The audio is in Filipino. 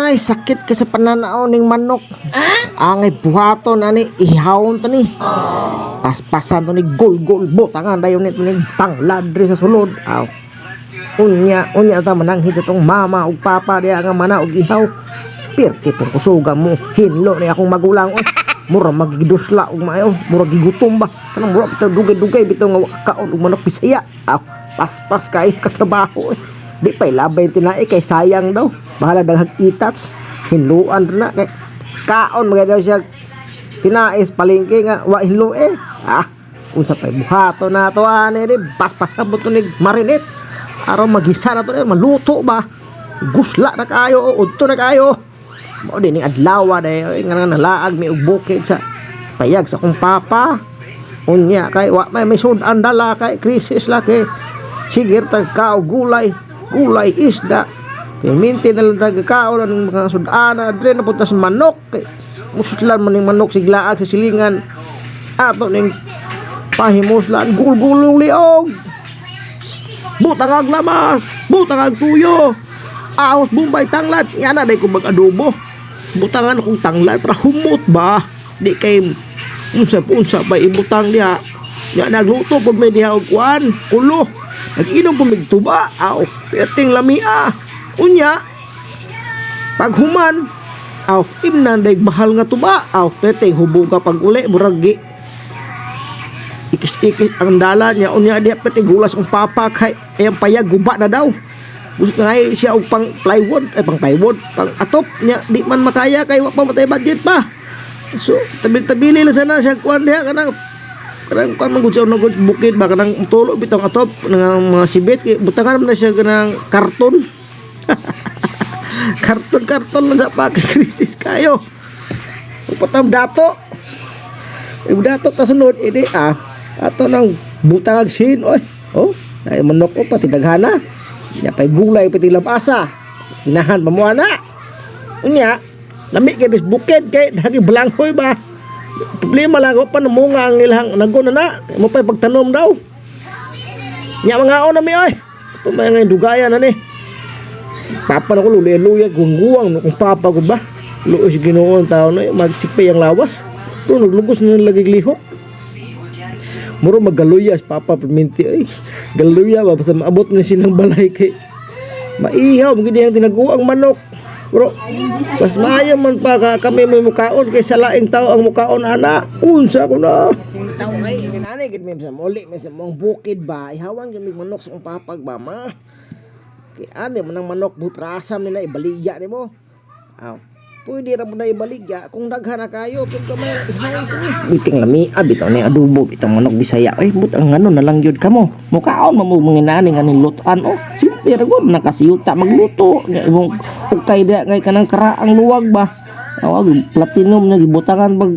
Ay, sakit ka sa pananaw ning manok. Angay buhaton ani ihawon to ni. Paspasan to ni gol-gol botangan dayon nito ni tanglad diri sa sulod. Aw. Unya ta mananghid sa tong mama ug papa diha nga mana og ihaw. Pirti pong kusuga mo. Hinlo ni akong magulang. Mura magigidusla og maayo, mura gigutom ba. Kanang mura bitaw dugay-dugay bitaw nga kaon og manok Bisaya. Aw, paspas kay katrabaho. Di pa'y labay tinai kay sayang daw. Bahala daghag itats. Hinluan na kay kaon mga daw siya tinais palengke nga wa hinlo eh. Unsa pa'y buhato na to ani di paspas kabot ni marinate. Araw magisa na to maluto ba. Gusla na kayo o udto na kayo. Mao din adlaw day nga nalaag mi og bukid sa payag sa akong papa. Unya kay wa may sudan dala kay krisis la kay sigir tag kao gulay isda. Perminti na lang tagakaon ng mga sudana. Dre na punta sa manok. Muslan man ng manok siglaag sa silingan. Ato ng pahimuslan. Gulgulong liog. Butang ag lamas. Butang ag tuyo. Ahos bumbay tanglad. Yan na day kung mag-adobo. Butangan kong tanglad. Para humot ba? Di kay unsa pa ibutang diha. Yan nagluto pag may diha og kuan. Kulo. Nag-inom po migtuba. Aw, perting lamia. Unya, paghuman, aw, imnan daig bahal nga tuba. Aw, perting hubuga pag uli, buragi. Ikis-ikis ang dala niya. Unya, diya perting gulas ang papa kay ayang payag, guba na daw. Gusto nga siya og pang plywood, pang atop niya. Di man makaya kay wak pa matay budget pa. So, tabil-tabili lang sana siya kuan diya kanang kan magudsaw na bukid ba kanang tulo bitong atop ng mga sibit kay butangan man na siya kanang karton. karton lang sa pakikrisis kayo. Upatam dato ta sunod ini ato nang butang sin oy. Ay manok ko pati daghana. Nya pay gulay pati labasa. Inahan pamuana. Unya lami kay bis bukid kay dagi belanghoy ba. Problema lang pa namunga ang ilang nagon na mo pa'y pagtanom daw nya mga on na mi oy sa pamayang dugayan na ni papa na ko luleluya gungguwang kung papa ko ba luos Ginoo tao na magsikpay ang lawas pero naglugos na lagi lihok muro maggaluyas papa perminti ay galuya ba basta maabot na silang balay kay maihaw magindi ang tinaguang manok. Bro, mas maayo man pa kami may mukaon kay sa laing tao ang mukaon ana. Unsa ko na. Tao ay kinani gid mi sa muli mi sa mong bukid ba. Ihawan gyud manok sa papag ba ma. Kay ani man ang manok butrasam nila ibaligya nimo. Pwede ra mo na ibaligya kung daghan na kayo pag kamay ihawan ko ni. Biting lami bitaw ni adobo bitang manok Bisaya. Ay but ang ano na lang gyud kamo. Mukaon mo manginani nga nilutuan simple ra gud nakasiyuta magluto nya imong ukay dia ngay kanang karaang luwag ba. Awag platinum na gibutangan pag